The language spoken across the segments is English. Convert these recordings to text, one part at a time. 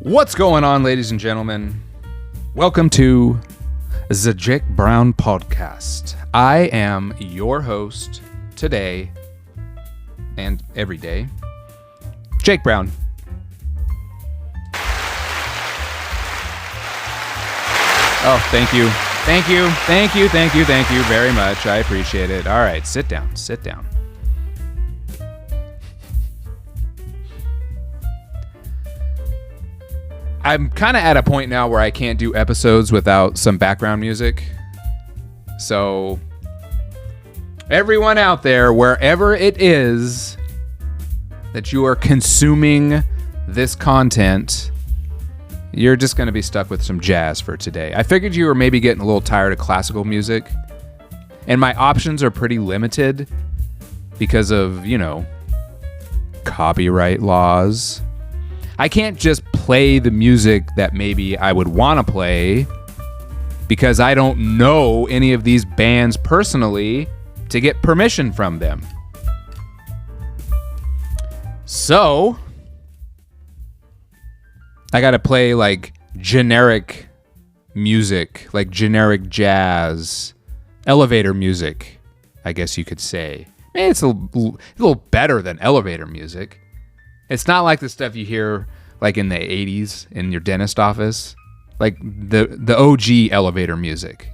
What's going on, ladies and gentlemen? Welcome to the Jake Brown Podcast. I am your host today and every day, Jake Brown. Oh, thank you. Thank you very much. I appreciate it. All right, sit down. I'm kind of at a point now where I can't do episodes without some background music. So, everyone out there, wherever it is that you are consuming this content, you're just going to be stuck with some jazz for today. I figured you were maybe getting a little tired of classical music, and my options are pretty limited because of, copyright laws. I can't just play the music that maybe I would want to play because I don't know any of these bands personally to get permission from them. So, I got to play like generic music, like generic jazz, elevator music, I guess you could say. It's a little better than elevator music. It's not like the stuff you hear like in the 80s in your dentist office. Like the OG elevator music,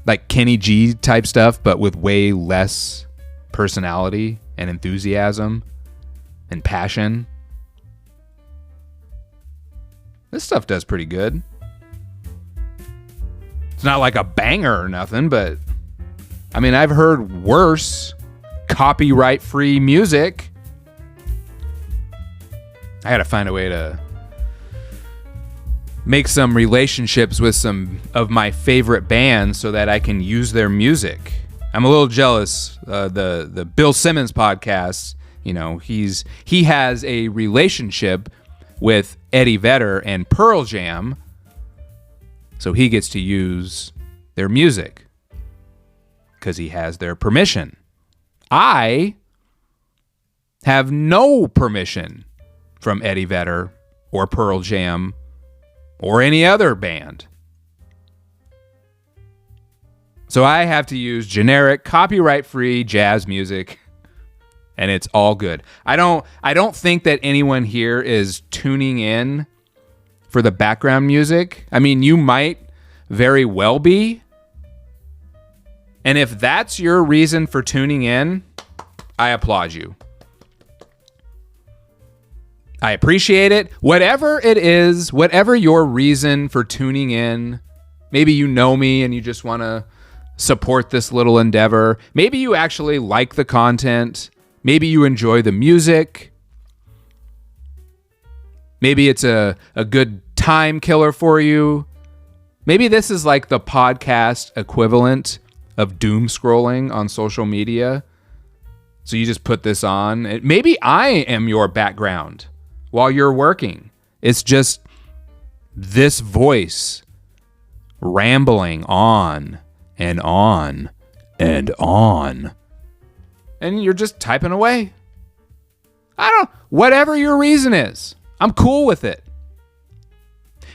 Like Kenny G type stuff, but with way less personality and enthusiasm and passion. This stuff does pretty good. It's not like a banger or nothing, but I've heard worse copyright-free music. I gotta find a way to make some relationships with some of my favorite bands so that I can use their music. I'm a little jealous. The Bill Simmons podcast, he has a relationship with Eddie Vedder and Pearl Jam, so he gets to use their music because he has their permission. I have no permission from Eddie Vedder or Pearl Jam or any other band. So I have to use generic, copyright-free jazz music, and it's all good. I don't think that anyone here is tuning in for the background music. You might very well be. And if that's your reason for tuning in, I applaud you. I appreciate it. Whatever it is, whatever your reason for tuning in, maybe you know me and you just want to support this little endeavor. Maybe you actually like the content. Maybe you enjoy the music. Maybe it's a good time killer for you. Maybe this is like the podcast equivalent of doom scrolling on social media. So you just put this on. Maybe I am your background while you're working. It's just this voice rambling on and on and on. And you're just typing away. Whatever your reason is, I'm cool with it.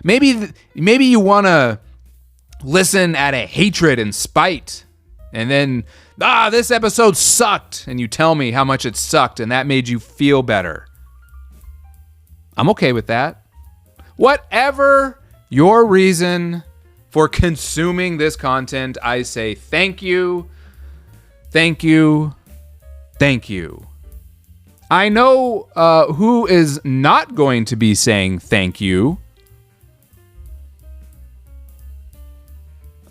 Maybe you want to listen out of hatred and spite. And then, this episode sucked. And you tell me how much it sucked and that made you feel better. I'm okay with that. Whatever your reason for consuming this content, I say thank you. Thank you. Thank you. I know who is not going to be saying thank you.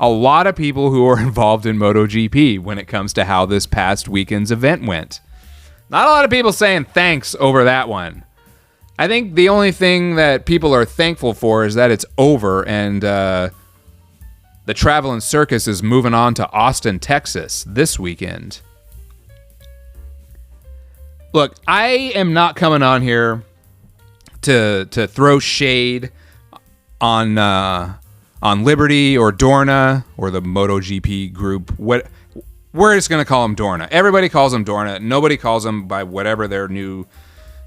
A lot of people who are involved in MotoGP when it comes to how this past weekend's event went. Not a lot of people saying thanks over that one. I think the only thing that people are thankful for is that it's over and the Traveling Circus is moving on to Austin, Texas this weekend. Look, I am not coming on here to throw shade on Liberty or Dorna or the MotoGP group. We're just going to call them Dorna. Everybody calls them Dorna. Nobody calls them by whatever their new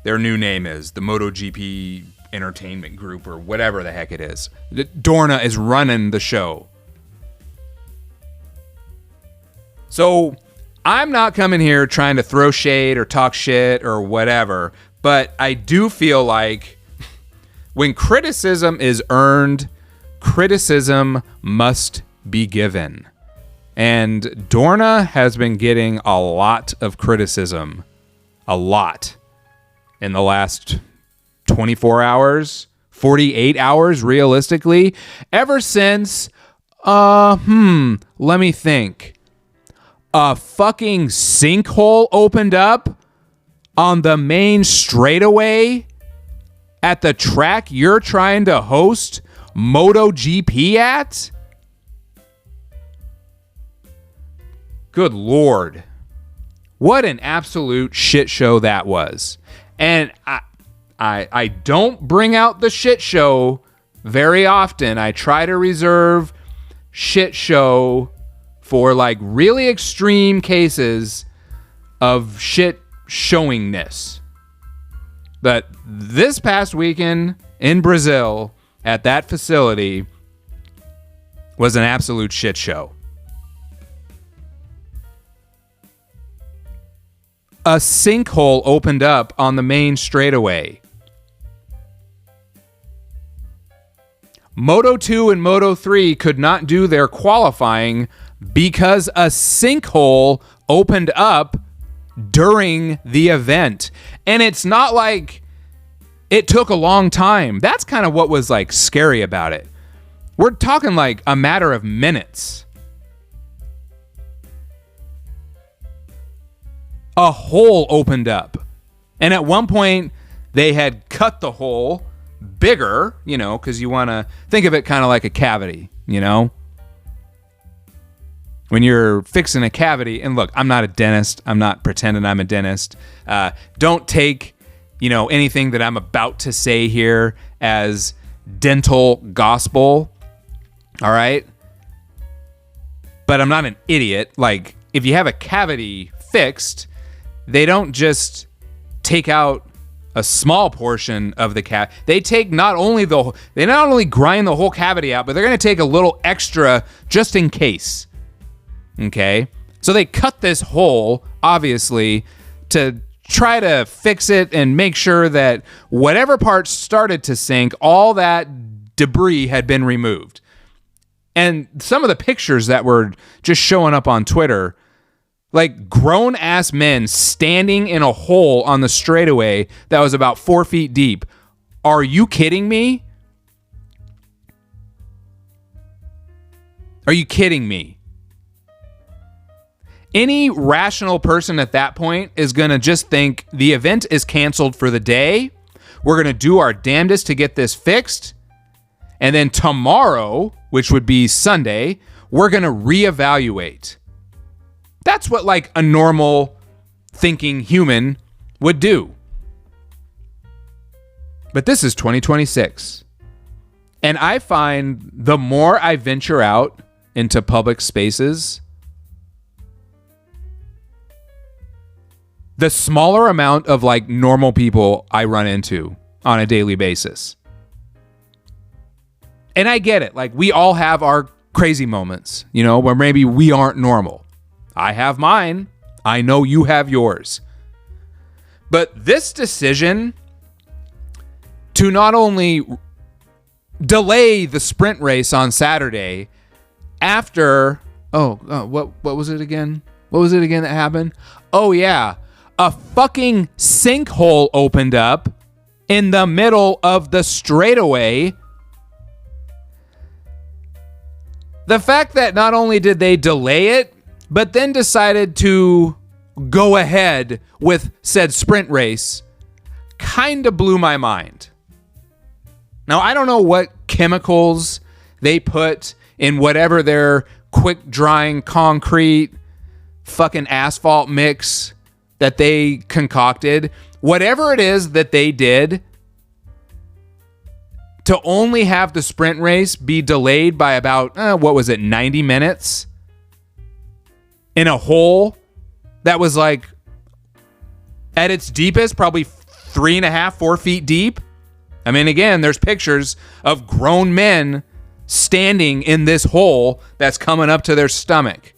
their new name is, the MotoGP Entertainment Group or whatever the heck it is. Dorna is running the show. So I'm not coming here trying to throw shade or talk shit or whatever, but I do feel like when criticism is earned, criticism must be given. And Dorna has been getting a lot of criticism. A lot. In the last 24 hours, 48 hours, realistically. Ever since, let me think. A fucking sinkhole opened up on the main straightaway at the track you're trying to host MotoGP at? Good Lord. What an absolute shit show that was. And I don't bring out the shit show very often. I try to reserve shit show for like really extreme cases of shit showingness. But this past weekend in Brazil at that facility was an absolute shit show. A sinkhole opened up on the main straightaway. Moto 2 and Moto 3 could not do their qualifying because a sinkhole opened up during the event. And it's not like it took a long time. That's kind of what was like scary about it. We're talking like a matter of minutes. A hole opened up. And at one point, they had cut the hole bigger, you know, because you want to think of it kind of like a cavity, you know? When you're fixing a cavity, and look, I'm not a dentist. I'm not pretending I'm a dentist. Don't take, you know, anything that I'm about to say here as dental gospel. All right? But I'm not an idiot. Like, if you have a cavity fixed, they don't just take out a small portion of the cavity. They not only grind the whole cavity out, but they're going to take a little extra just in case. Okay? So they cut this hole, obviously, to try to fix it and make sure that whatever parts started to sink, all that debris had been removed. And some of the pictures that were just showing up on Twitter, like grown-ass men standing in a hole on the straightaway that was about 4 feet deep. Are you kidding me? Are you kidding me? Any rational person at that point is going to just think the event is canceled for the day. We're going to do our damnedest to get this fixed. And then tomorrow, which would be Sunday, we're going to reevaluate. That's what like a normal thinking human would do. But this is 2026. And I find the more I venture out into public spaces, the smaller amount of like normal people I run into on a daily basis. And I get it. Like we all have our crazy moments, you know, where maybe we aren't normal. I have mine. I know you have yours. But this decision to not only delay the sprint race on Saturday after, what was it again? What was it again that happened? Oh yeah, a fucking sinkhole opened up in the middle of the straightaway. The fact that not only did they delay it, but then decided to go ahead with said sprint race kind of blew my mind. Now, I don't know what chemicals they put in whatever their quick drying concrete fucking asphalt mix that they concocted. Whatever it is that they did to only have the sprint race be delayed by about, 90 minutes? In a hole that was like, at its deepest, probably 3.5, 4 feet deep. I mean, again, there's pictures of grown men standing in this hole that's coming up to their stomach.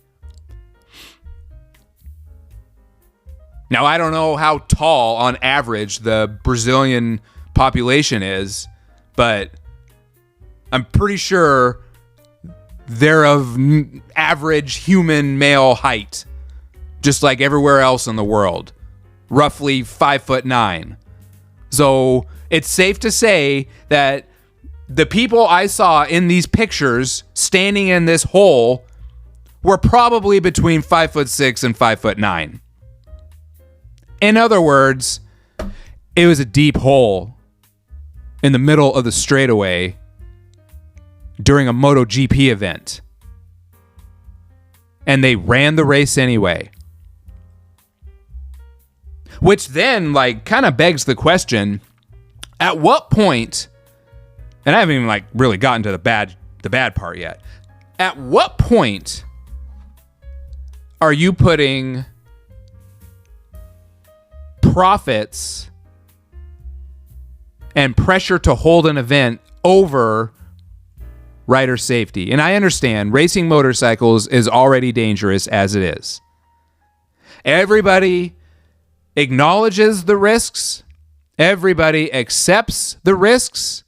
Now, I don't know how tall on average the Brazilian population is, but I'm pretty sure they're of average human male height, just like everywhere else in the world, roughly 5'9". So it's safe to say that the people I saw in these pictures standing in this hole were probably between 5'6" and 5'9". In other words, it was a deep hole in the middle of the straightaway during a MotoGP event. And they ran the race anyway. Which then, kind of begs the question, at what point, and I haven't even, really gotten to the bad part yet. At what point are you putting profits and pressure to hold an event over rider safety? And I understand racing motorcycles is already dangerous as it is. Everybody acknowledges the risks. Everybody accepts the risks.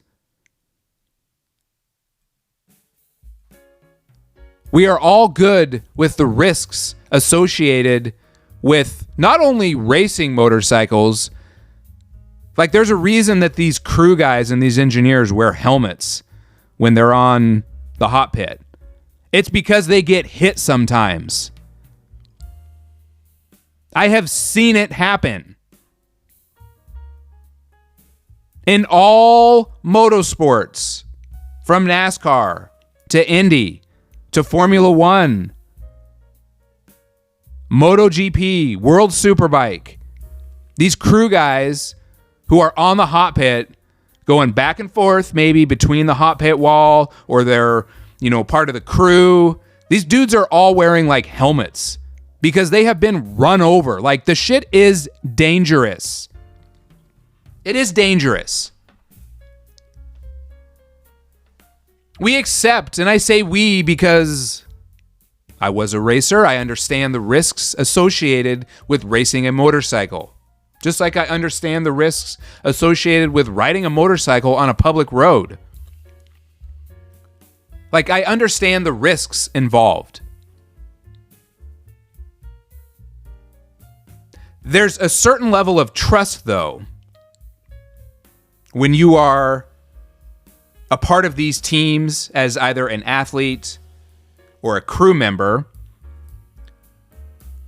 We are all good with the risks associated with not only racing motorcycles. There's a reason that these crew guys and these engineers wear helmets when they're on the hot pit. It's because they get hit sometimes. I have seen it happen. In all motorsports, from NASCAR to Indy to Formula One, MotoGP, World Superbike, these crew guys who are on the hot pit going back and forth maybe between the hot pit wall, or they're, part of the crew. These dudes are all wearing helmets because they have been run over. The shit is dangerous. It is dangerous. We accept, and I say we because I was a racer. I understand the risks associated with racing a motorcycle. Just like I understand the risks associated with riding a motorcycle on a public road. I understand the risks involved. There's a certain level of trust, though, when you are a part of these teams as either an athlete or a crew member.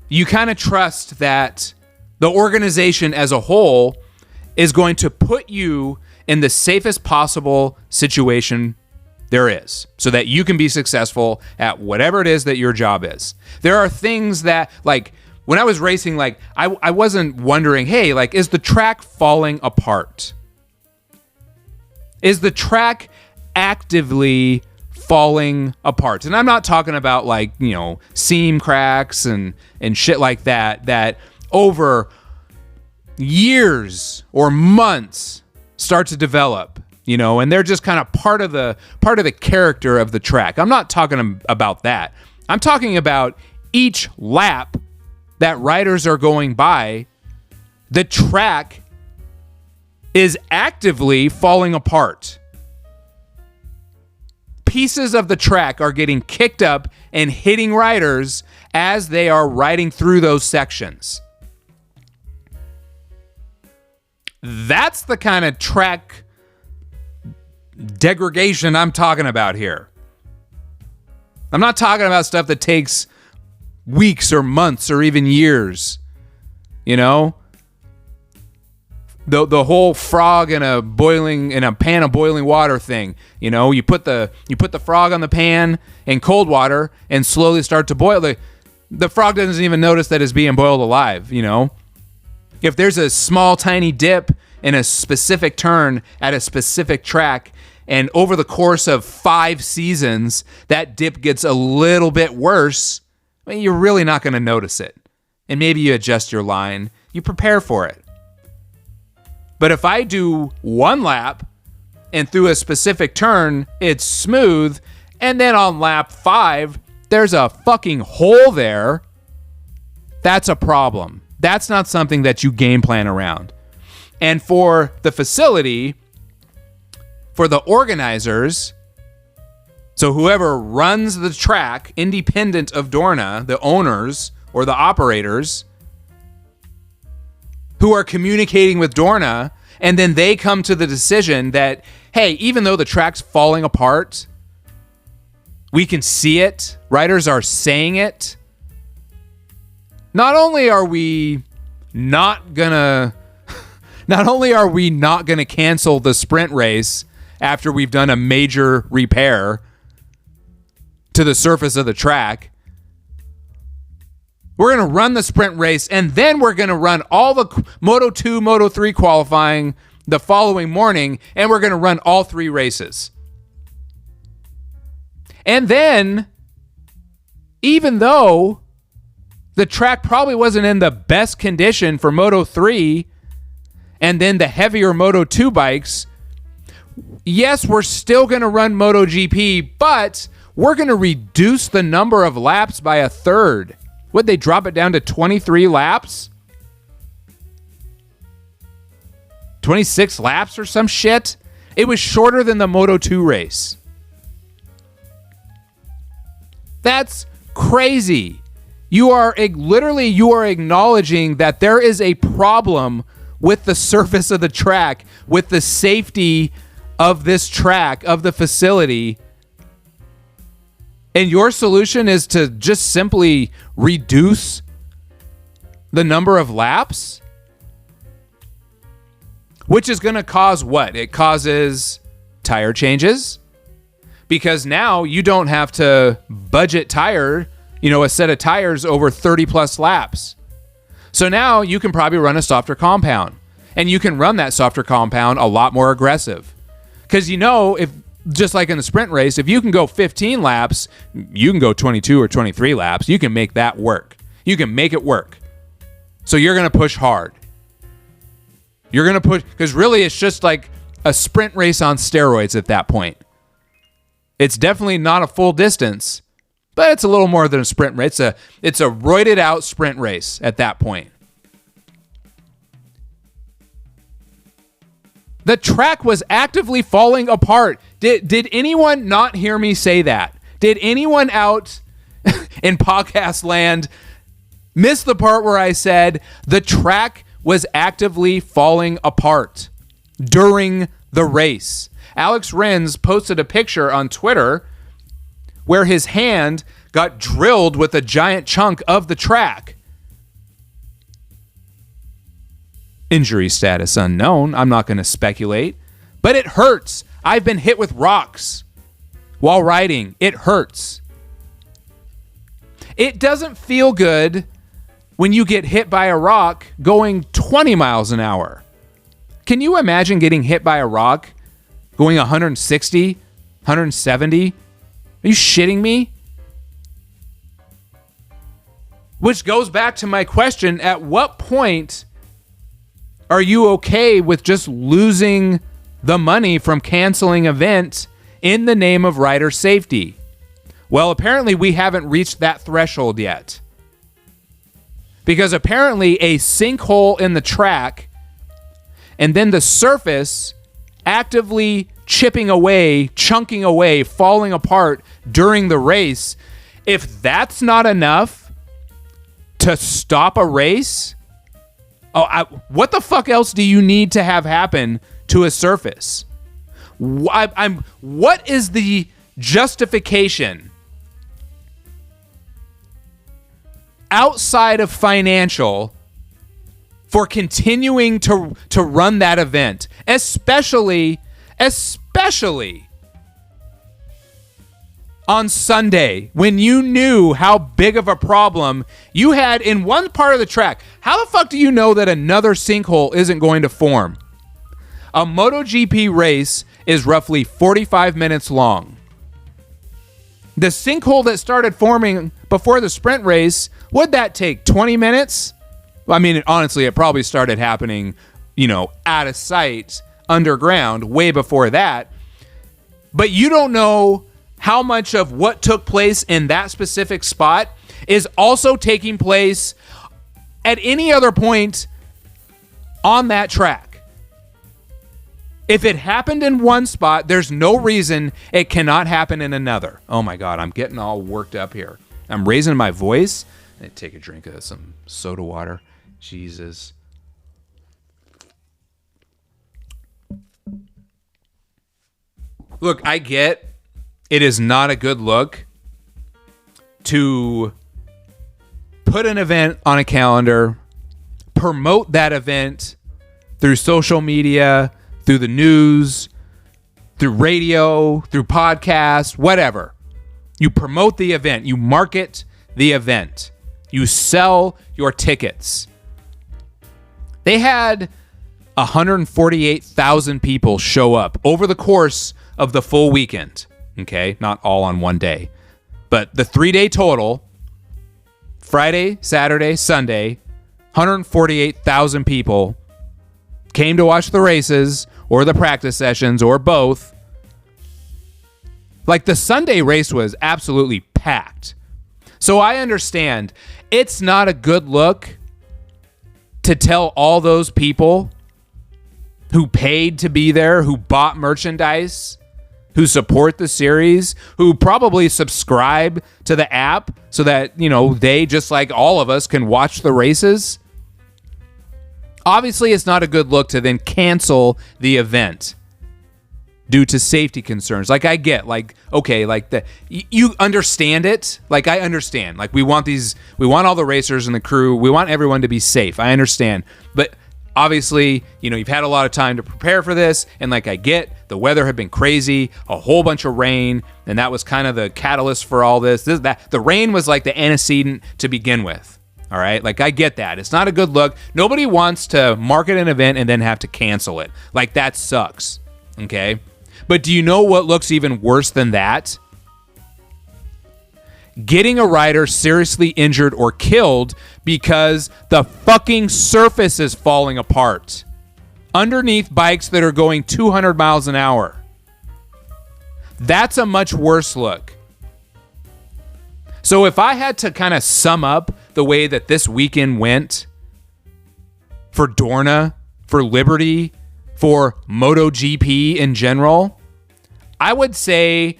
You kind of trust that the organization as a whole is going to put you in the safest possible situation there is so that you can be successful at whatever it is that your job is. There are things that, when I was racing, I wasn't wondering, hey, is the track falling apart? Is the track actively falling apart? And I'm not talking about seam cracks and shit like that over years or months start to develop, and they're just kind of part of the character of the track. I'm not talking about that. I'm talking about each lap that riders are going by, the track is actively falling apart. Pieces of the track are getting kicked up and hitting riders as they are riding through those sections. That's the kind of track degradation I'm talking about here. I'm not talking about stuff that takes weeks or months or even years. The whole frog in a pan of boiling water thing. You put the frog on the pan in cold water and slowly start to boil. The frog doesn't even notice that it's being boiled alive. If there's a small tiny dip in a specific turn at a specific track, and over the course of 5 seasons that dip gets a little bit worse, you're really not going to notice it. And maybe you adjust your line, you prepare for it. But if I do one lap and through a specific turn, it's smooth, and then on lap 5, there's a fucking hole there, that's a problem. That's not something that you game plan around. And for the facility, for the organizers, so whoever runs the track, independent of Dorna, the owners or the operators, who are communicating with Dorna, and then they come to the decision that, hey, even though the track's falling apart, we can see it, riders are saying it, not only are we not gonna cancel the sprint race after we've done a major repair to the surface of the track, we're going to run the sprint race, and then we're going to run all the Moto 2, Moto 3 qualifying the following morning, and we're going to run all 3 races. And then, even though the track probably wasn't in the best condition for Moto 3 and then the heavier Moto 2 bikes, yes, we're still going to run MotoGP, but we're going to reduce the number of laps by a third. Would they drop it down to 23 laps? 26 laps or some shit? It was shorter than the Moto 2 race. That's crazy. You are acknowledging that there is a problem with the surface of the track, with the safety of this track, of the facility. And your solution is to just simply reduce the number of laps? Which is going to cause what? It causes tire changes. Because now you don't have to budget a set of tires over 30 plus laps. So now you can probably run a softer compound. And you can run that softer compound a lot more aggressive. Because if just like in the sprint race, if you can go 15 laps, you can go 22 or 23 laps. You can make that work. You can make it work. So you're going to push hard. You're going to push, because really it's just like a sprint race on steroids at that point. It's definitely not a full distance, but it's a little more than a sprint race. It's a roided out sprint race at that point. The track was actively falling apart. Did anyone not hear me say that? Did anyone out in podcast land miss the part where I said the track was actively falling apart during the race? Alex Rins posted a picture on Twitter where his hand got drilled with a giant chunk of the track. Injury status unknown. I'm not going to speculate, but it hurts. I've been hit with rocks while riding. It hurts. It doesn't feel good when you get hit by a rock going 20 miles an hour. Can you imagine getting hit by a rock going 160, 170? Are you shitting me? Which goes back to my question, at what point are you okay with just losing the money from canceling events in the name of rider safety? Well, apparently we haven't reached that threshold yet. Because apparently a sinkhole in the track and then the surface actively chipping away, chunking away, falling apart during the race, if that's not enough to stop a race, what the fuck else do you need to have happen to a surface? What is the justification outside of financial for continuing to run that event, especially on Sunday, when you knew how big of a problem you had in one part of the track? How the fuck do you know that another sinkhole isn't going to form? A MotoGP race is roughly 45 minutes long. The sinkhole that started forming before the sprint race, would that take 20 minutes? I mean, honestly, it probably started happening, out of sight underground way before that. But you don't know how much of what took place in that specific spot is also taking place at any other point on that track. If it happened in one spot, there's no reason it cannot happen in another. Oh my God, I'm getting all worked up here. I'm raising my voice. I take a drink of some soda water. Jesus. Look, I get it is not a good look to put an event on a calendar, promote that event through social media, through the news, through radio, through podcasts, whatever. You promote the event. You market the event. You sell your tickets. They had 148,000 people show up over the course of the full weekend. Okay, not all on one day. But the 3-day total, Friday, Saturday, Sunday, 148,000 people came to watch the races or the practice sessions or both. Like the Sunday race was absolutely packed. So I understand it's not a good look to tell all those people who paid to be there, who bought merchandise, who support the series, who probably subscribe to the app so that, they, just like all of us, can watch the races. Obviously, it's not a good look to then cancel the event due to safety concerns. Like, I get, you understand it. Like, I understand. Like, we want all the racers and the crew, we want everyone to be safe. I understand. But obviously, you've had a lot of time to prepare for this, and I get the weather had been crazy, a whole bunch of rain, and that was kind of the catalyst for all this. The rain was like the antecedent to begin with. All right, I get that. It's not a good look. Nobody wants to market an event and then have to cancel it. That sucks. Okay, but do you know what looks even worse than that? Getting a rider seriously injured or killed because the fucking surface is falling apart underneath bikes that are going 200 miles an hour. That's a much worse look. So if I had to kind of sum up the way that this weekend went for Dorna, for Liberty, for MotoGP in general, I would say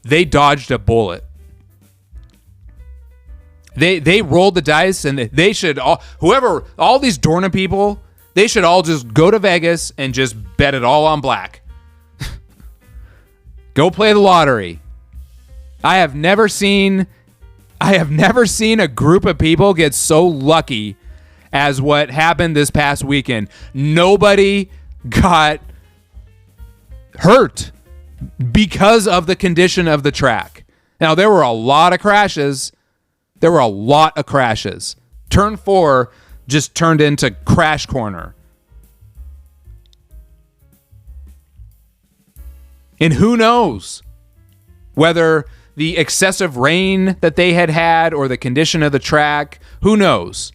they dodged a bullet. They rolled the dice, and they should all these Dorna people, they should all just go to Vegas and just bet it all on black. Go play the lottery. I have never seen a group of people get so lucky as what happened this past weekend. Nobody got hurt because of the condition of the track. Now, there were a lot of crashes. Turn 4 just turned into crash corner. And who knows whether the excessive rain that they had or the condition of the track, who knows?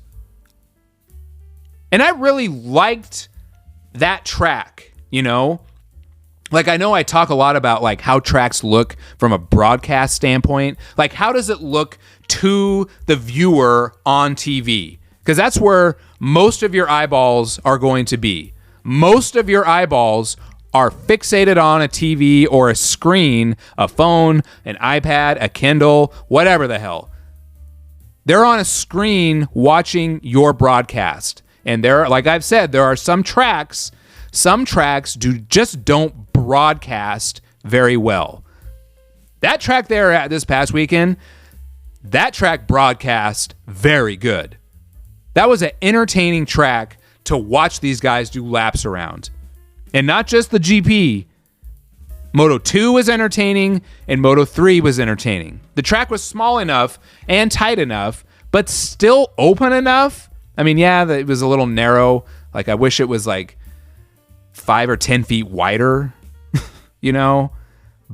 And I really liked that track, I know I talk a lot about how tracks look from a broadcast standpoint. How does it look to the viewer on TV? Because that's where most of your eyeballs are going to be. Most of your eyeballs are fixated on a TV or a screen, a phone, an iPad, a Kindle, whatever the hell. They're on a screen watching your broadcast. And like I've said, there are some tracks don't broadcast very well. That track they're at this past weekend, that track broadcast very good. That was an entertaining track to watch these guys do laps around. And not just the GP. Moto 2 was entertaining and Moto 3 was entertaining. The track was small enough and tight enough, but still open enough. I mean, yeah, it was a little narrow. I wish it was 5 or 10 feet wider,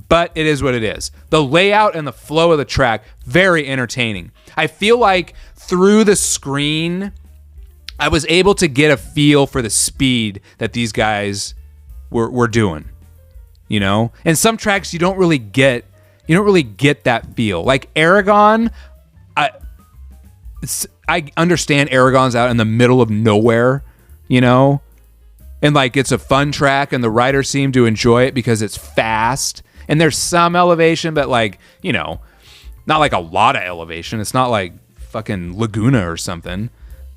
but it is what it is. The layout and the flow of the track, very entertaining. I feel like through the screen, I was able to get a feel for the speed that these guys were doing, you know? And some tracks you don't really get that feel. Like Aragon, I understand Aragon's out in the middle of nowhere, you know? And like it's a fun track and the riders seem to enjoy it because it's fast and there's some elevation, but like, you know, not like a lot of elevation. It's not like fucking Laguna or something,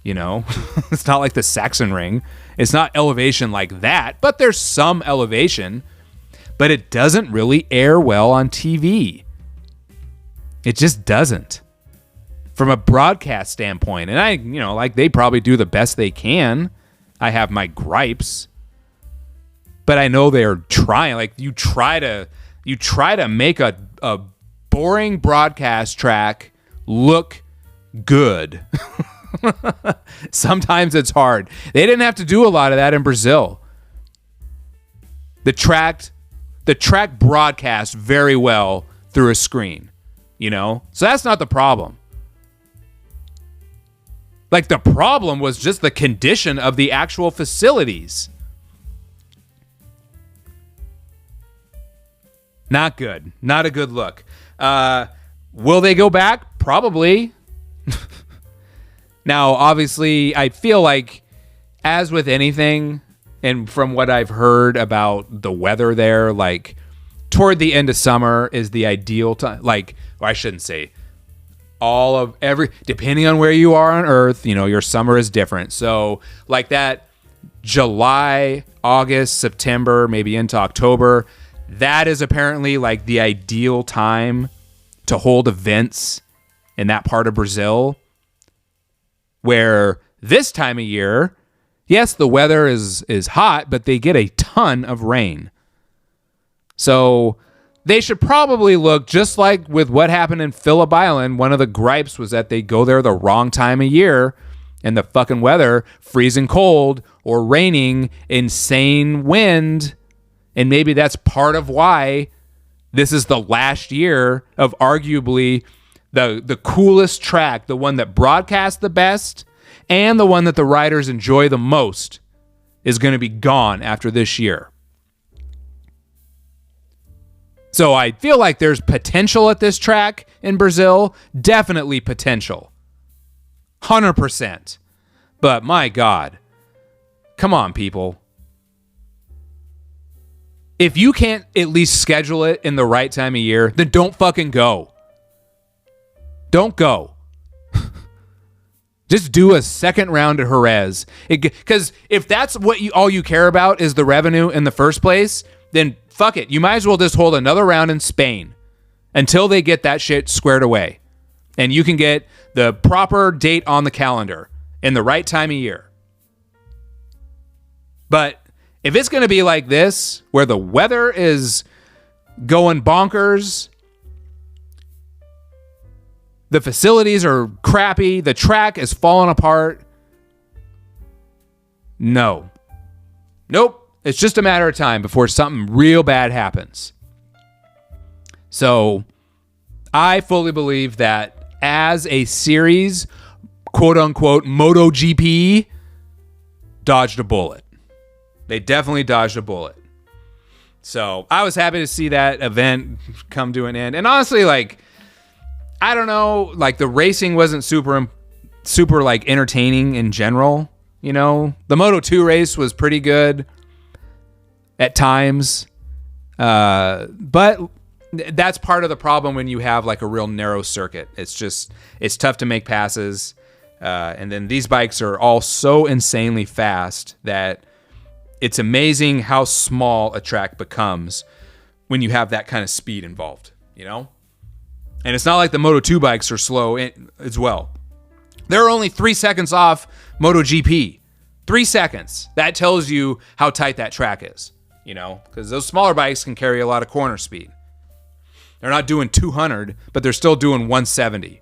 you know? It's not like the Saxon Ring. It's not elevation like that, but there's some elevation, but it doesn't really air well on TV. It just doesn't. From a broadcast standpoint. And I, you know, like they probably do the best they can. I have my gripes, but I know they're trying. Like you try to make a boring broadcast track look good. Sometimes it's hard. They didn't have to do a lot of that in Brazil. The track broadcast very well through a screen, you know? So that's not the problem. Like the problem was just the condition of the actual facilities. Not good. Not a good look. Will they go back? Probably. Now, obviously, I feel like, as with anything, and from what I've heard about the weather there, like, toward the end of summer is the ideal time. Like, or I shouldn't say, depending on where you are on Earth, you know, your summer is different. So, like that July, August, September, maybe into October, that is apparently, like, the ideal time to hold events in that part of Brazil. Where this time of year, yes, the weather is hot, but they get a ton of rain. So they should probably look just like with what happened in Phillip Island. One of the gripes was that they go there the wrong time of year and the fucking weather, freezing cold or raining, insane wind. And maybe that's part of why this is the last year of arguably the coolest track, the one that broadcasts the best, and the one that the riders enjoy the most is going to be gone after this year. So I feel like there's potential at this track in Brazil. Definitely potential. 100%. But my God. Come on, people. If you can't at least schedule it in the right time of year, then don't fucking go. Don't go. Just do a second round at Jerez. Because if that's what all you care about is the revenue in the first place, then fuck it. You might as well just hold another round in Spain until they get that shit squared away. And you can get the proper date on the calendar in the right time of year. But if it's going to be like this, where the weather is going bonkers, the facilities are crappy, the track is falling apart, no. Nope. It's just a matter of time before something real bad happens. So I fully believe that as a series, quote unquote, MotoGP dodged a bullet. They definitely dodged a bullet. So I was happy to see that event come to an end. And honestly, like, I don't know, like the racing wasn't super like entertaining in general. You know, the Moto2 race was pretty good at times. But that's part of the problem when you have like a real narrow circuit. It's tough to make passes. And then these bikes are all so insanely fast that it's amazing how small a track becomes when you have that kind of speed involved, you know? And it's not like the Moto2 bikes are slow as well. They're only 3 seconds off MotoGP. 3 seconds. That tells you how tight that track is, you know? Because those smaller bikes can carry a lot of corner speed. They're not doing 200, but they're still doing 170.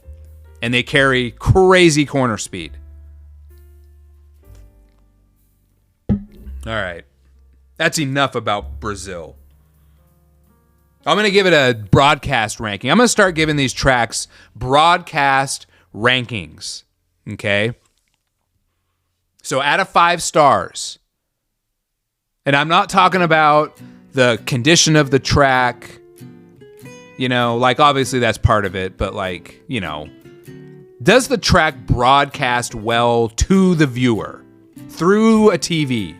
And they carry crazy corner speed. All right. That's enough about Brazil. I'm going to give it a broadcast ranking. I'm going to start giving these tracks broadcast rankings. Okay? So out of 5 stars, and I'm not talking about the condition of the track, like obviously that's part of it, but does the track broadcast well to the viewer through a TV?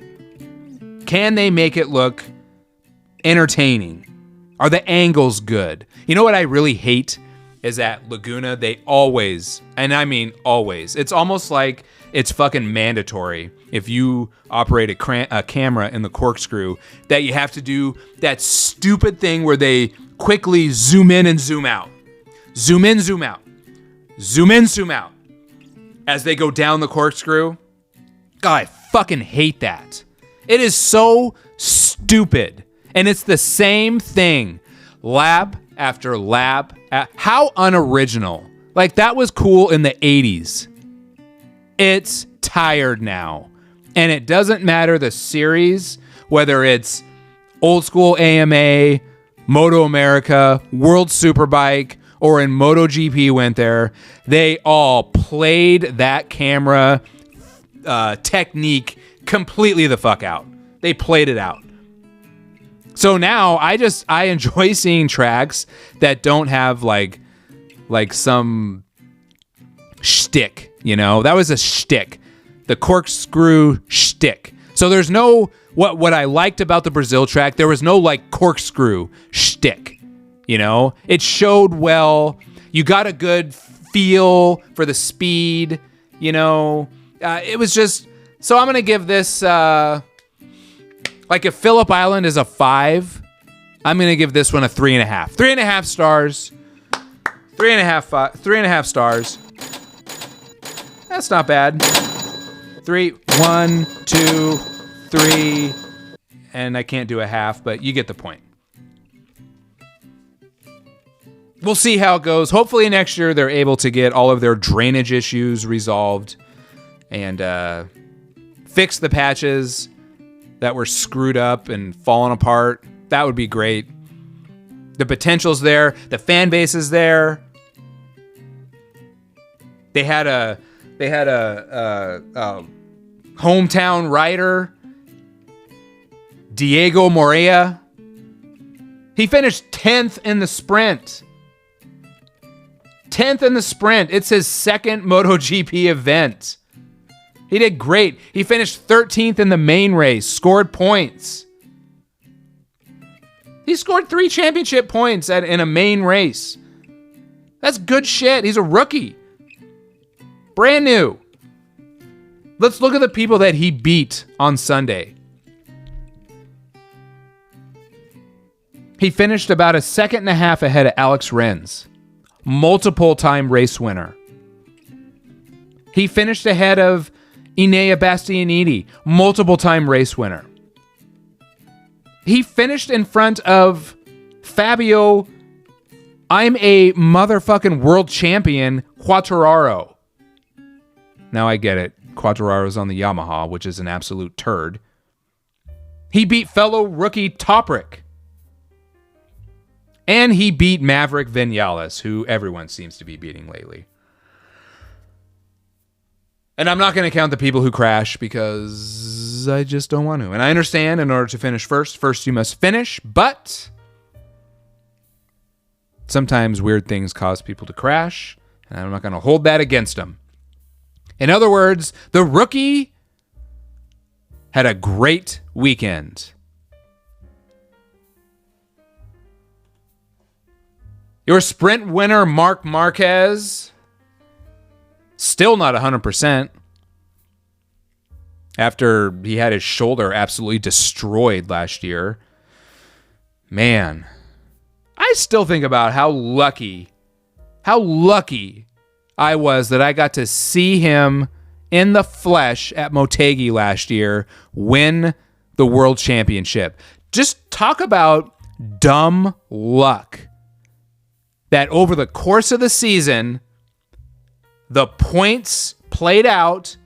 Can they make it look entertaining? Are the angles good? You know what I really hate is at Laguna, they always, and I mean always, it's almost like it's fucking mandatory if you operate a camera in the corkscrew that you have to do that stupid thing where they quickly zoom in and zoom out. Zoom in, zoom out. Zoom in, zoom out. As they go down the corkscrew. God, I fucking hate that. It is so stupid. And it's the same thing. Lap after lap. How unoriginal. Like, that was cool in the 80s. It's tired now. And it doesn't matter the series, whether it's old school AMA, Moto America, World Superbike, or in MotoGP went there. They all played that camera technique completely the fuck out. They played it out. So now I enjoy seeing tracks that don't have like some shtick, That was a shtick. The corkscrew shtick. So there's no what I liked about the Brazil track, there was no corkscrew shtick. It showed well. You got a good feel for the speed, it was just, so I'm going to give this, if Phillip Island is a 5, I'm going to give this one a 3.5. 3.5 stars. 3.5 stars. That's not bad. 3, 1, 2, 3, and I can't do a half, but you get the point. We'll see how it goes. Hopefully next year they're able to get all of their drainage issues resolved and fix the patches that were screwed up and falling apart. That would be great. The potential's there. The fan base is there. They had a hometown rider, Diego Morea. He finished 10th in the sprint. 10th in the sprint. It's his second MotoGP event. He did great. He finished 13th in the main race, scored points. He scored 3 championship points in a main race. That's good shit. He's a rookie. Brand new. Let's look at the people that he beat on Sunday. He finished about a second and a half ahead of Alex Rins, multiple-time race winner. He finished ahead of Enea Bastianini, multiple-time race winner. He finished in front of Fabio, I'm a motherfucking world champion, Quartararo. Now I get it. Quartararo's on the Yamaha, which is an absolute turd. He beat fellow rookie Toprick. And he beat Maverick Vinales, who everyone seems to be beating lately. And I'm not going to count the people who crash because I just don't want to. And I understand in order to finish first you must finish, but sometimes weird things cause people to crash, and I'm not going to hold that against them. In other words, the rookie had a great weekend. Your sprint winner, Marc Marquez, still not 100% after he had his shoulder absolutely destroyed last year. Man, I still think about how lucky I was that I got to see him in the flesh at Motegi last year win the world championship. Just talk about dumb luck. That over the course of the season, the points played out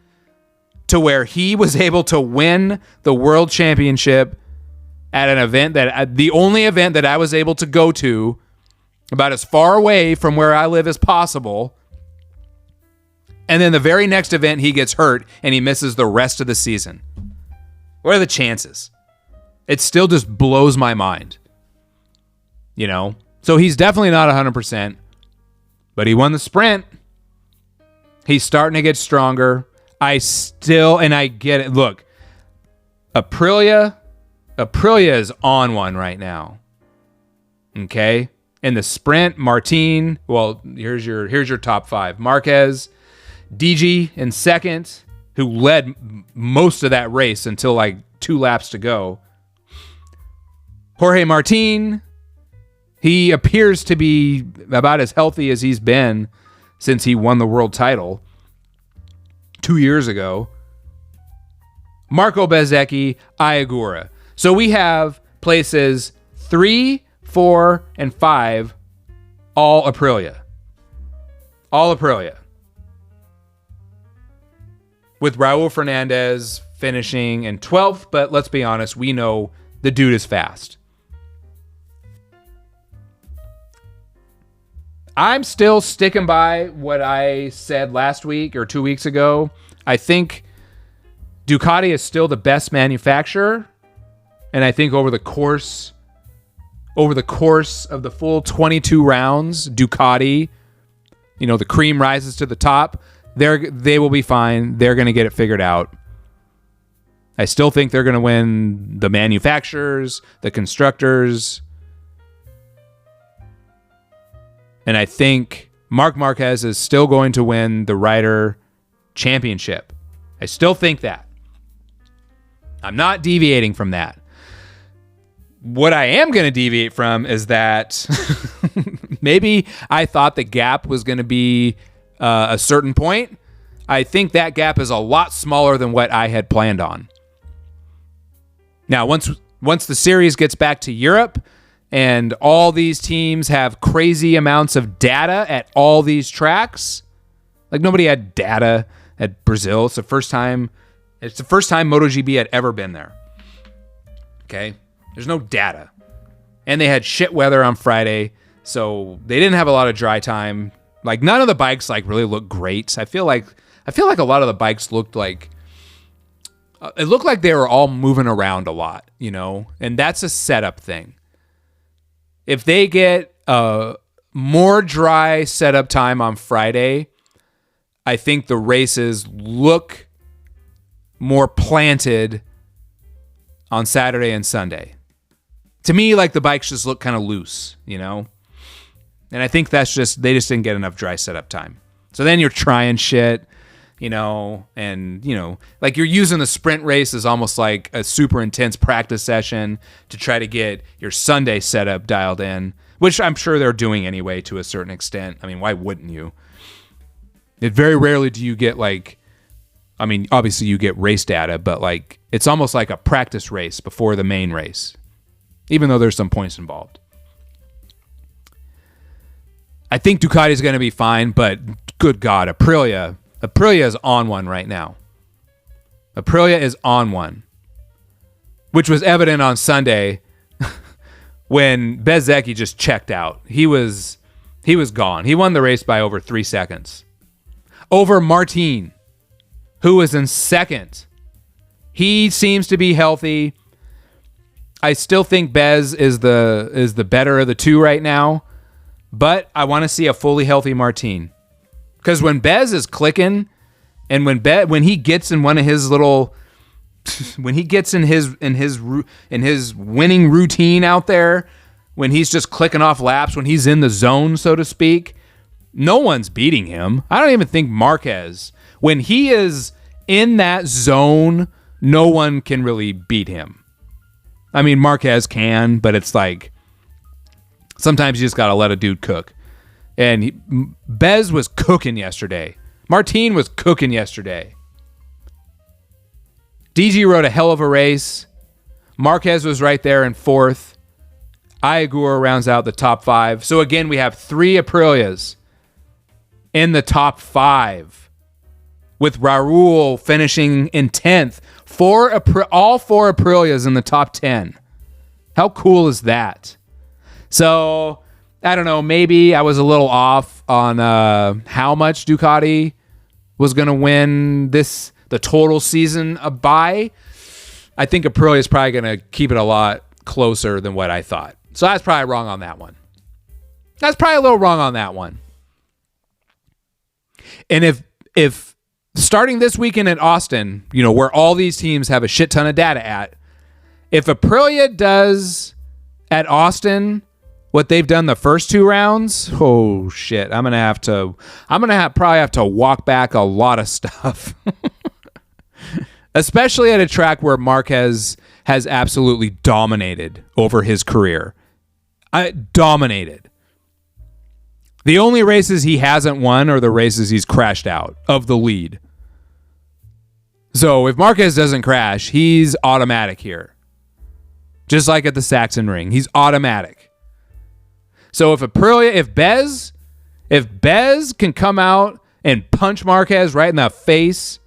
to where he was able to win the world championship at an event the only event that I was able to go to about as far away from where I live as possible. And then the very next event, he gets hurt and he misses the rest of the season. What are the chances? It still just blows my mind. You know? So he's definitely not 100%, but he won the sprint. He's starting to get stronger. I get it. Look, Aprilia is on one right now. Okay? In the sprint, Martin, well, here's your top 5. Marquez, DG in second, who led most of that race until like 2 laps to go. Jorge Martin, he appears to be about as healthy as he's been since he won the world title 2 years ago. Marco Bezzecchi, Ayagura. So we have places 3, 4, and 5, all Aprilia. All Aprilia. With Raul Fernandez finishing in 12th, but let's be honest, we know the dude is fast. I'm still sticking by what I said last week or 2 weeks ago. I think Ducati is still the best manufacturer, and I think over the course of the full 22 rounds, Ducati, the cream rises to the top. They will be fine. They're going to get it figured out. I still think they're going to win the manufacturers, the constructors. And I think Marc Marquez is still going to win the Ryder Championship. I still think that. I'm not deviating from that. What I am going to deviate from is that maybe I thought the gap was going to be a certain point. I think that gap is a lot smaller than what I had planned on. Now, once the series gets back to Europe and all these teams have crazy amounts of data at all these tracks, like nobody had data at Brazil. It's the first time MotoGP had ever been there. Okay? There's no data. And they had shit weather on Friday, so they didn't have a lot of dry time. Like none of the bikes really look great. I feel like a lot of the bikes looked like it looked like they were all moving around a lot, and that's a setup thing. If they get more dry setup time on Friday, I think the races look more planted on Saturday and Sunday. To me, the bikes just look kind of loose, And I think that's they just didn't get enough dry setup time. So then you're trying shit, and, you're using the sprint race as almost like a super intense practice session to try to get your Sunday setup dialed in, which I'm sure they're doing anyway to a certain extent. I mean, why wouldn't you? Very rarely do you get obviously you get race data, but it's almost like a practice race before the main race, even though there's some points involved. I think Ducati is going to be fine, but good God, Aprilia is on one right now. Aprilia is on one, which was evident on Sunday when Bezzecchi just checked out. He was gone. He won the race by over 3 seconds. Over Martin, who was in second. He seems to be healthy. I still think Bez is the better of the two right now, but I want to see a fully healthy Martin. Because when Bez is clicking, and when he gets in one of his little, when he gets in his winning routine out there, when he's just clicking off laps, when he's in the zone, so to speak, no one's beating him. I don't even think Marquez. When he is in that zone, no one can really beat him. I mean, Marquez can, but it's sometimes you just got to let a dude cook. And Bez was cooking yesterday. Martin was cooking yesterday. DG rode a hell of a race. Marquez was right there in fourth. Ayagura rounds out the top 5. So again, we have 3 Aprilias in the top 5, with Raul finishing in 10th. All 4 Aprilias in the top 10. How cool is that? So, I don't know, maybe I was a little off on how much Ducati was going to win the total season a bye. I think Aprilia is probably going to keep it a lot closer than what I thought. So that's probably wrong on that one. That's probably a little wrong on that one. And if starting this weekend at Austin, where all these teams have a shit ton of data at, if Aprilia does at Austin what they've done the first 2 rounds, oh shit, I'm gonna probably have to walk back a lot of stuff. Especially at a track where Marquez has absolutely dominated over his career. Dominated. The only races he hasn't won are the races he's crashed out of the lead. So if Marquez doesn't crash, he's automatic here. Just like at the Saxon Ring, he's automatic. So if Bez can come out and punch Marquez right in the face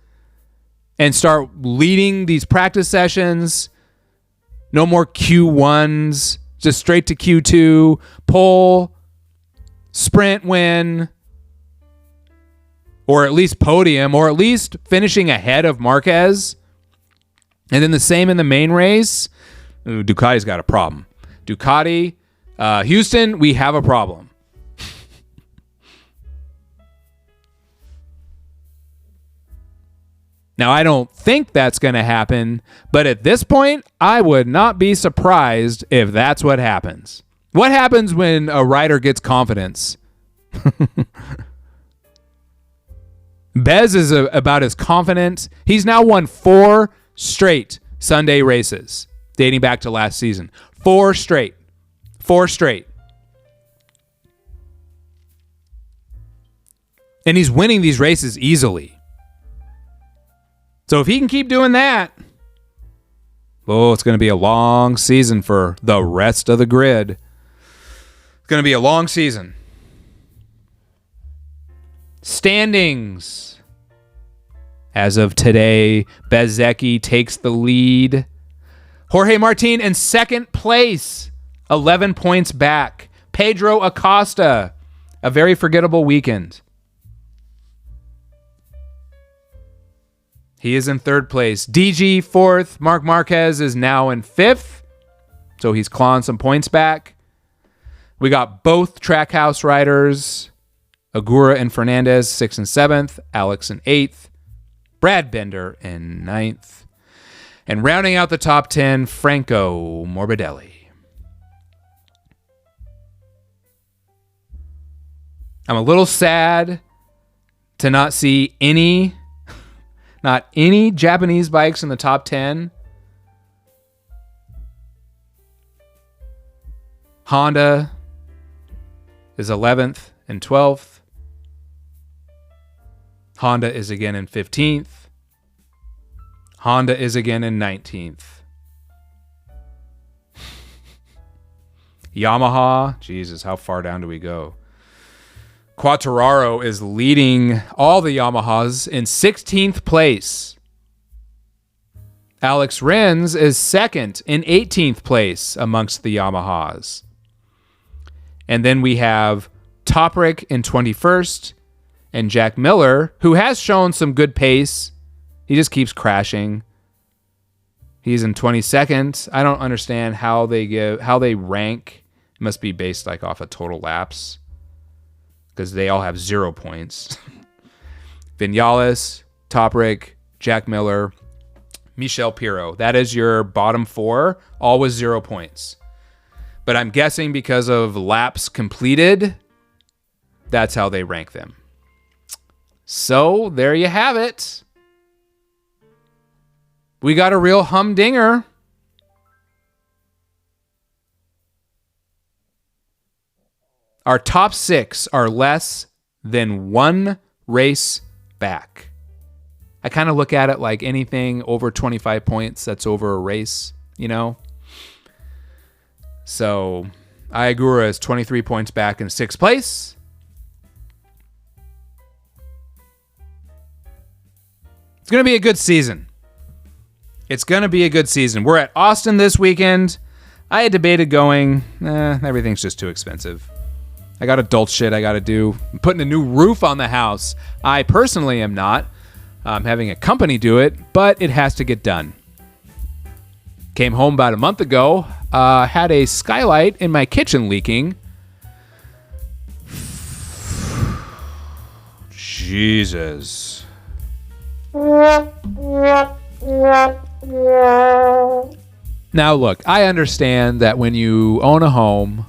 and start leading these practice sessions, no more Q1s, just straight to Q2, pole, sprint win, or at least podium, or at least finishing ahead of Marquez, and then the same in the main race, Ducati's got a problem. Ducati, Houston, we have a problem. Now, I don't think that's going to happen, but at this point, I would not be surprised if that's what happens. What happens when a rider gets confidence? Bez is about as confident. He's now won 4 straight Sunday races, dating back to last season. 4 straight. 4 straight. And he's winning these races easily. So if he can keep doing that, it's going to be a long season for the rest of the grid. It's going to be a long season. Standings. As of today, Bezzecchi takes the lead. Jorge Martin in second place, 11 points back. Pedro Acosta, a very forgettable weekend. He is in third place. DG fourth. Marc Marquez is now in fifth. So he's clawing some points back. We got both Trackhouse riders, Agura and Fernandez, 6th and 7th. Alex in 8th. Brad Bender in 9th. And rounding out the top 10, Franco Morbidelli. I'm a little sad to not see any Japanese bikes in the top 10. Honda is 11th and 12th. Honda is again in 15th. Honda is again in 19th. Yamaha, Jesus, how far down do we go? Quartararo is leading all the Yamahas in 16th place. Alex Rins is second in 18th place amongst the Yamahas. And then we have Toprick in 21st and Jack Miller, who has shown some good pace. He just keeps crashing. He's in 22nd. I don't understand how they rank. It must be based off of total laps, because they all have 0 points. Vinales, Toprick, Jack Miller, Michel Pirro. That is your bottom 4, all with 0 points. But I'm guessing because of laps completed, that's how they rank them. So there you have it. We got a real humdinger. Our top 6 are less than 1 race back. I kind of look at it like anything over 25 points that's over a race, So, Ayagura is 23 points back in 6th place. It's going to be a good season. It's going to be a good season. We're at Austin this weekend. I had debated going, everything's just too expensive. I got adult shit I got to do. I'm putting a new roof on the house. I personally am not. I'm having a company do it, but it has to get done. Came home about a month ago. Had a skylight in my kitchen leaking. Jesus. Now, look, I understand that when you own a home,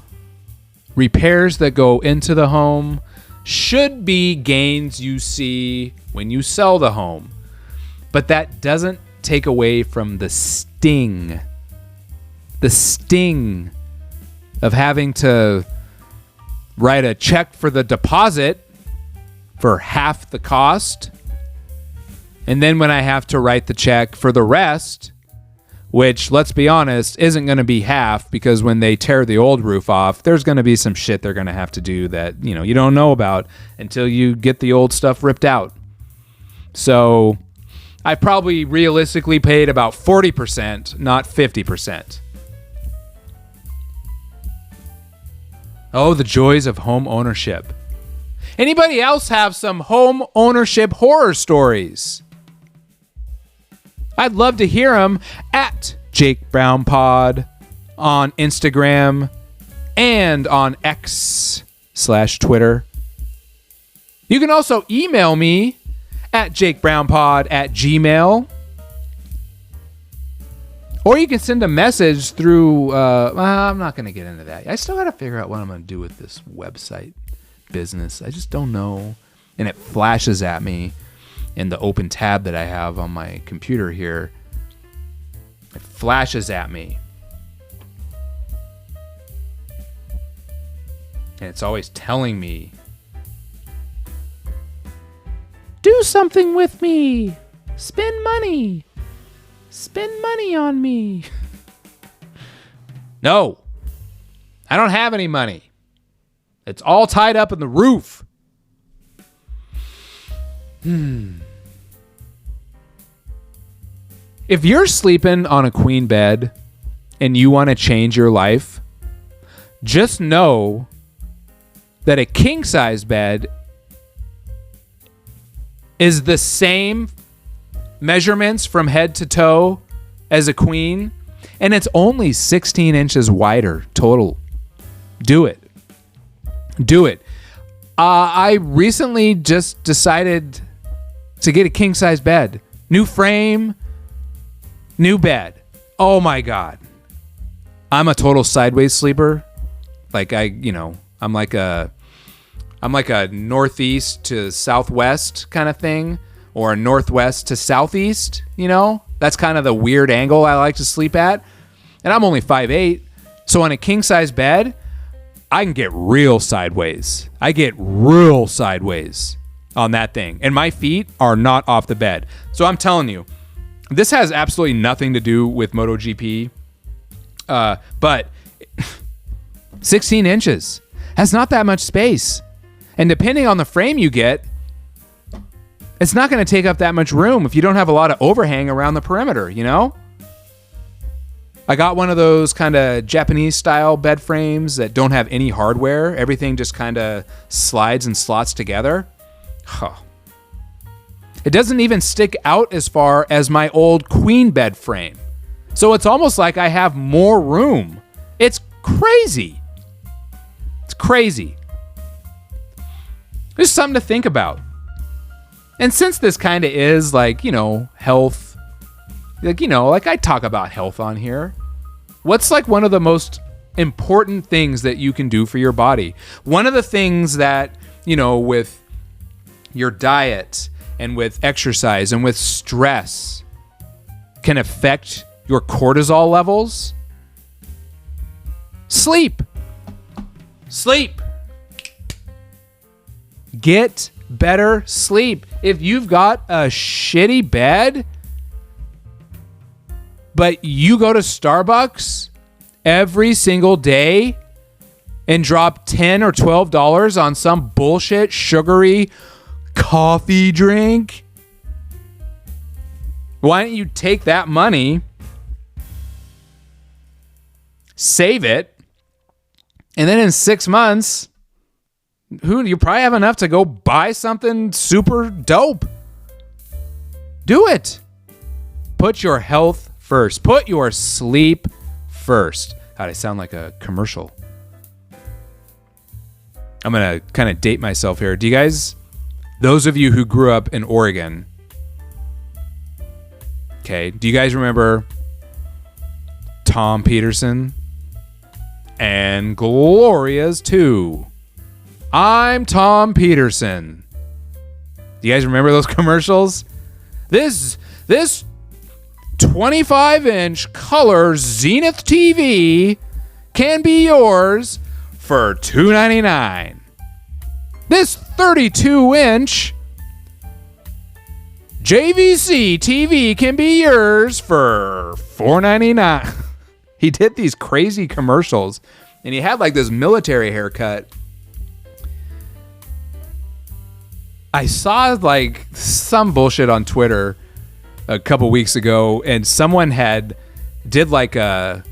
repairs that go into the home should be gains you see when you sell the home. But that doesn't take away from the sting of having to write a check for the deposit for half the cost. And then when I have to write the check for the rest, which, let's be honest, isn't going to be half, because when they tear the old roof off, there's going to be some shit they're going to have to do that, you don't know about until you get the old stuff ripped out. So I probably realistically paid about 40%, not 50%. Oh, the joys of home ownership. Anybody else have some home ownership horror stories? I'd love to hear them at Jake Brown Pod on Instagram and on X/Twitter. You can also email me at jakebrownpod@gmail.com. Or you can send a message through, I'm not going to get into that. I still got to figure out what I'm going to do with this website business. I just don't know. And it flashes at me in the open tab that I have on my computer here. It flashes at me. And it's always telling me, do something with me. Spend money. Spend money on me. No. I don't have any money. It's all tied up in the roof. If you're sleeping on a queen bed and you want to change your life, just know that a king size bed is the same measurements from head to toe as a queen, and it's only 16 inches wider total. Do it. Do it. I recently just decided to get a king size bed. New frame, new bed. Oh my God. I'm a total sideways sleeper. Like I'm like a northeast to southwest kind of thing, or a northwest to southeast, That's kind of the weird angle I like to sleep at. And I'm only 5'8", so on a king size bed, I can get real sideways. I get real sideways on that thing. And my feet are not off the bed. So I'm telling you, this has absolutely nothing to do with MotoGP. But 16 inches. That's not that much space. And depending on the frame you get, it's not going to take up that much room if you don't have a lot of overhang around the perimeter, I got one of those kind of Japanese style bed frames that don't have any hardware. Everything just kind of slides and slots together. It doesn't even stick out as far as my old queen bed frame. So it's almost like I have more room. It's crazy. It's crazy. There's something to think about. And since this kind of is like, health, like I talk about health on here. What's like one of the most important things that you can do for your body? One of the things that, with your diet and with exercise and with stress can affect your cortisol levels. Sleep. Get better sleep. If you've got a shitty bed, but you go to Starbucks every single day and drop $10 or $12 on some bullshit sugary coffee drink, why don't you take that money, save it, and then in 6 months, You probably have enough to go buy something super dope. Do it. Put your health first. Put your sleep first. God, I sound like a commercial. I'm going to kind of date myself here. Do you guys, those of you who grew up in Oregon, okay, do you guys remember Tom Peterson and Gloria's 2? I'm Tom Peterson. Do you guys remember those commercials? This 25-inch color Zenith TV can be yours for $2.99. This 32-inch JVC TV can be yours for $4.99. He did these crazy commercials, and he had like this military haircut. I saw like some bullshit on Twitter a couple weeks ago, and someone did like a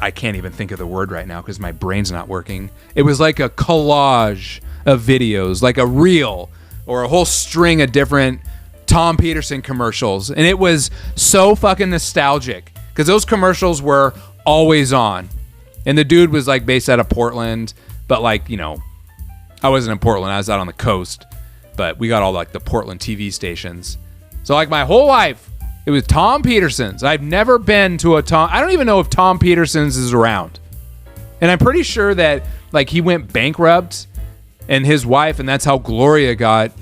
I can't even think of the word right now because my brain's not working. It was like a collage of videos, like a reel or a whole string of different Tom Peterson commercials, and it was so fucking nostalgic because those commercials were always on, and the dude was like based out of Portland. But like, you know, I wasn't in Portland. I was out on the coast. But we got all like the Portland TV stations. So like my whole life, it was Tom Peterson's. I've never been to a Tom. I don't even know if Tom Peterson's is around. And I'm pretty sure that like he went bankrupt and his wife, and that's how Gloria got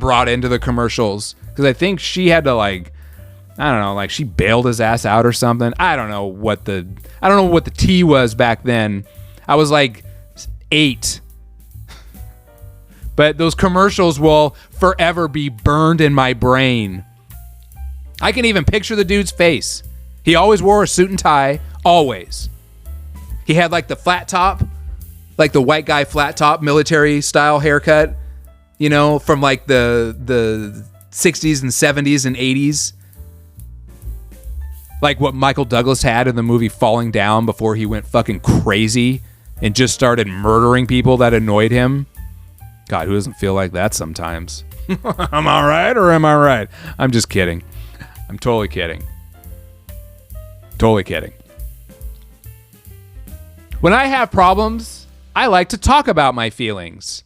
brought into the commercials. Because I think she had to like, I don't know, like she bailed his ass out or something. I don't know what the tea was back then. I was like 8. But those commercials will forever be burned in my brain. I can even picture the dude's face. He always wore a suit and tie. Always. He had like the flat top, like the white guy flat top military style haircut, you know, from like the 60s and 70s and 80s. Like what Michael Douglas had in the movie Falling Down before he went fucking crazy and just started murdering people that annoyed him. God, who doesn't feel like that sometimes? Am I right or am I right? I'm just kidding. I'm totally kidding. Totally kidding. When I have problems, I like to talk about my feelings.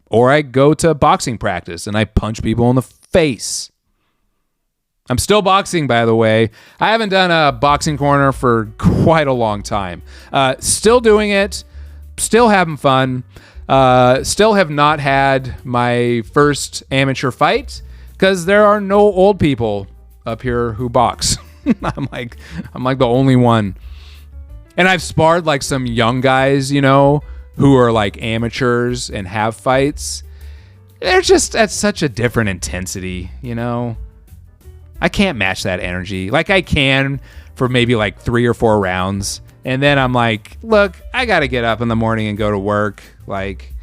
Or I go to boxing practice and I punch people in the face. I'm still boxing, by the way. I haven't done a boxing corner for quite a long time. Still doing it. Still having fun. Still have not had my first amateur fight because there are no old people up here who box. I'm like the only one. And I've sparred like some young guys, you know, who are like amateurs and have fights. They're just at such a different intensity, you know. I can't match that energy. Like I can for maybe like 3 or 4 rounds. And then I'm like, look, I got to get up in the morning and go to work. Like,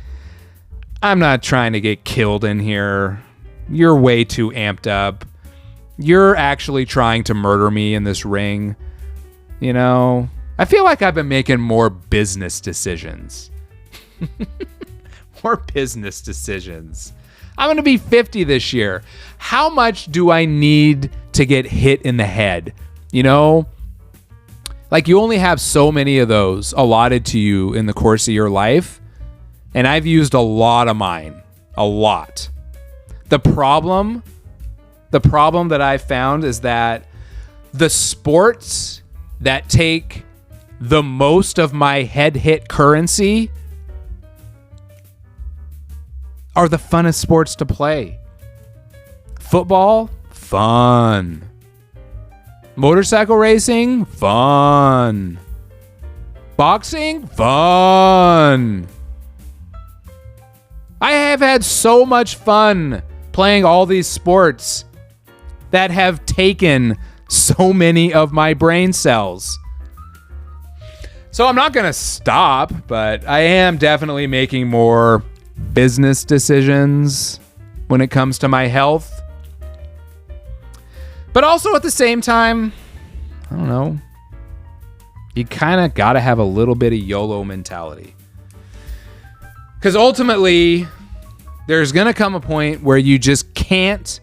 I'm not trying to get killed in here. You're way too amped up. You're actually trying to murder me in this ring. You know, I feel like I've been making more business decisions. More business decisions. I'm going to be 50 this year. How much do I need to get hit in the head? You know, like you only have so many of those allotted to you in the course of your life. And I've used a lot of mine. A lot. The problem that I've found is that the sports that take the most of my head hit currency are the funnest sports to play. Football, fun. Motorcycle racing, fun. Boxing, fun. I have had so much fun playing all these sports that have taken so many of my brain cells. So I'm not going to stop, but I am definitely making more business decisions when it comes to my health. But also at the same time, I don't know. You kind of got to have a little bit of YOLO mentality. Because ultimately, there's going to come a point where you just can't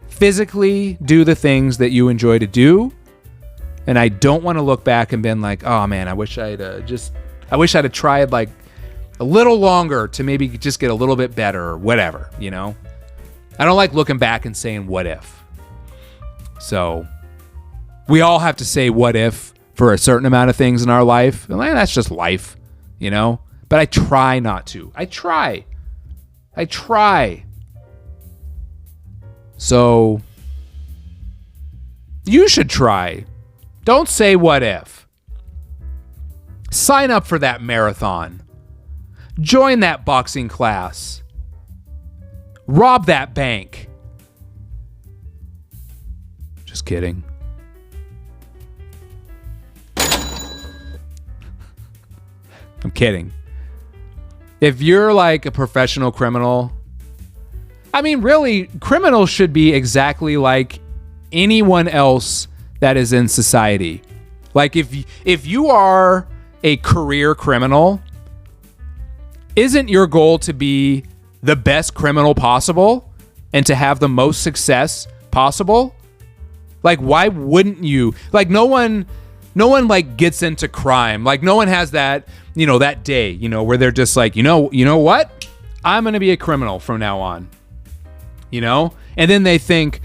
physically do the things that you enjoy to do. And I don't want to look back and been like, oh man, I wish I'd have tried like a little longer to maybe just get a little bit better or whatever, you know? I don't like looking back and saying what if. So we all have to say what if for a certain amount of things in our life. And that's just life, you know? But I try not to. I try. So you should try. Don't say what if. Sign up for that marathon. Join that boxing class. Rob that bank. Just kidding. I'm kidding. If you're like a professional criminal, I mean, really, criminals should be exactly like anyone else that is in society. Like if you are a career criminal, isn't your goal to be the best criminal possible and to have the most success possible? Like, why wouldn't you? Like, no one like gets into crime. Like, no one has that, you know, that day, you know, where they're just like, you know what? I'm going to be a criminal from now on, you know? And then they think,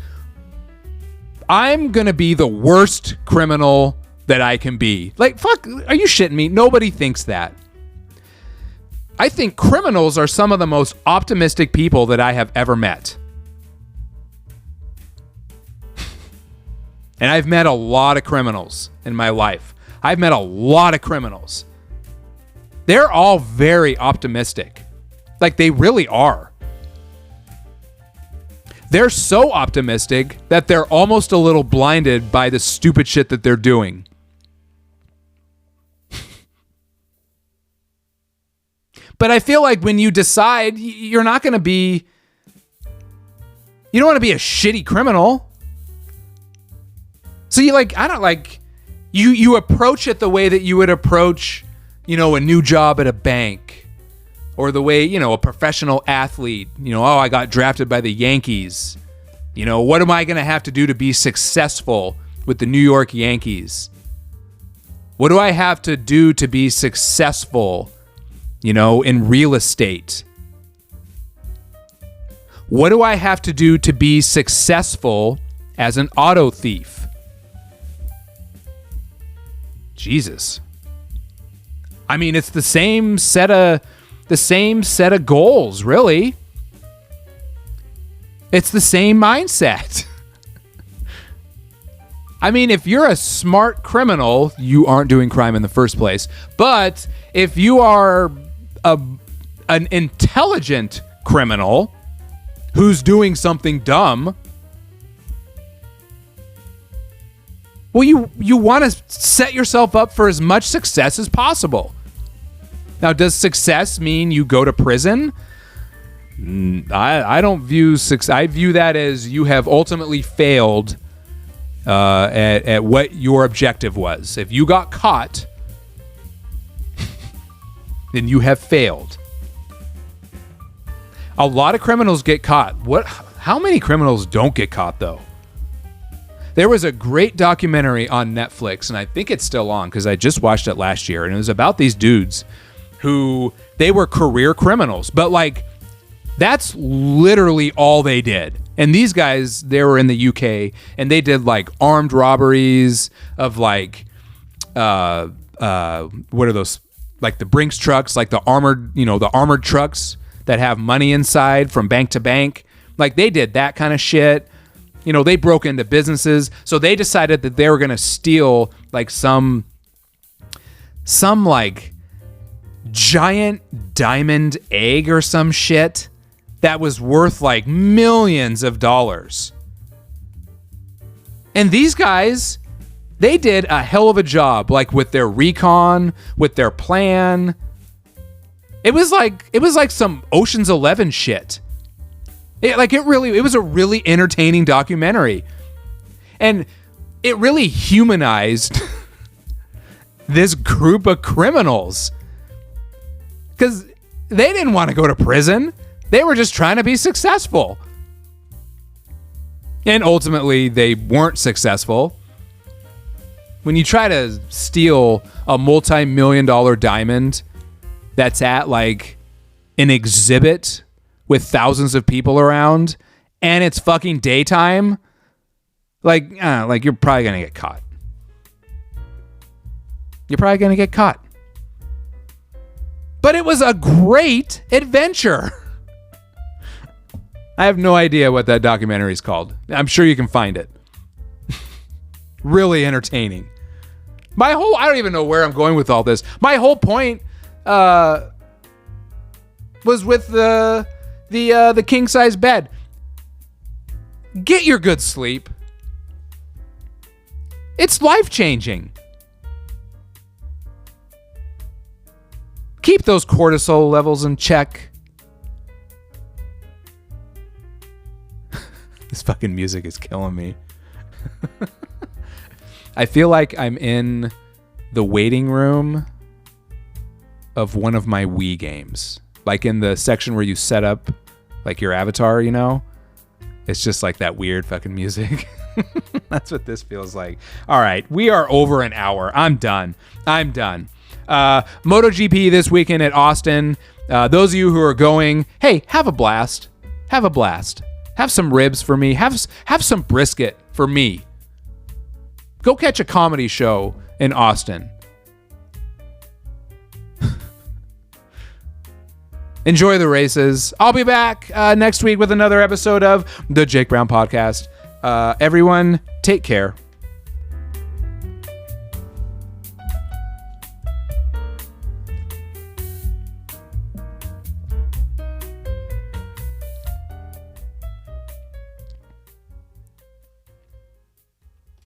I'm going to be the worst criminal that I can be. Like, fuck, are you shitting me? Nobody thinks that. I think criminals are some of the most optimistic people that I have ever met. And I've met a lot of criminals in my life. I've met a lot of criminals. They're all very optimistic. Like, they really are. They're so optimistic that they're almost a little blinded by the stupid shit that they're doing. But I feel like when you decide you're not going to be, you don't want to be a shitty criminal. So you like, I don't like, you approach it the way that you would approach, you know, a new job at a bank, or the way, you know, a professional athlete, you know, oh, I got drafted by the Yankees. You know, what am I going to have to do to be successful with the New York Yankees? What do I have to do to be successful, you know, in real estate? What do I have to do to be successful as an auto thief? Jesus. I mean, it's the same set of goals, really. It's the same mindset. I mean, if you're a smart criminal, you aren't doing crime in the first place. But if you are an intelligent criminal who's doing something dumb, well, you want to set yourself up for as much success as possible. Now, does success mean you go to prison? I don't view success. I view that as you have ultimately failed at what your objective was. If you got caught, then you have failed. A lot of criminals get caught. How many criminals don't get caught, though? There was a great documentary on Netflix, and I think it's still on because I just watched it last year, and it was about these dudes who, they were career criminals, but like, that's literally all they did. And these guys, they were in the UK, and they did like armed robberies of like, what are those? Like the Brinks trucks, like the armored trucks that have money inside from bank to bank. Like, they did that kind of shit. You know, they broke into businesses. So they decided that they were going to steal like some like giant diamond egg or some shit that was worth like millions of dollars. And these guys, they did a hell of a job, like with their recon, with their plan. It was like some Ocean's 11 shit. It was a really entertaining documentary. And it really humanized this group of criminals. Because they didn't want to go to prison. They were just trying to be successful. And ultimately, they weren't successful. When you try to steal a multi-million-dollar diamond that's at like an exhibit with thousands of people around and it's fucking daytime, like you're probably going to get caught. You're probably going to get caught. But it was a great adventure. I have no idea what that documentary is called. I'm sure you can find it. Really entertaining. I don't even know where I'm going with all this. My whole point was with the king size bed. Get your good sleep. It's life-changing. Keep those cortisol levels in check. This fucking music is killing me. I feel like I'm in the waiting room of one of my Wii games. Like in the section where you set up like your avatar, you know? It's just like that weird fucking music. That's what this feels like. All right, we are over an hour. I'm done. MotoGP this weekend at Austin. Those of you who are going, hey, have a blast. Have a blast. Have some ribs for me. Have some brisket for me. Go catch a comedy show in Austin. Enjoy the races. I'll be back next week with another episode of the Jake Brown Podcast. Everyone, take care.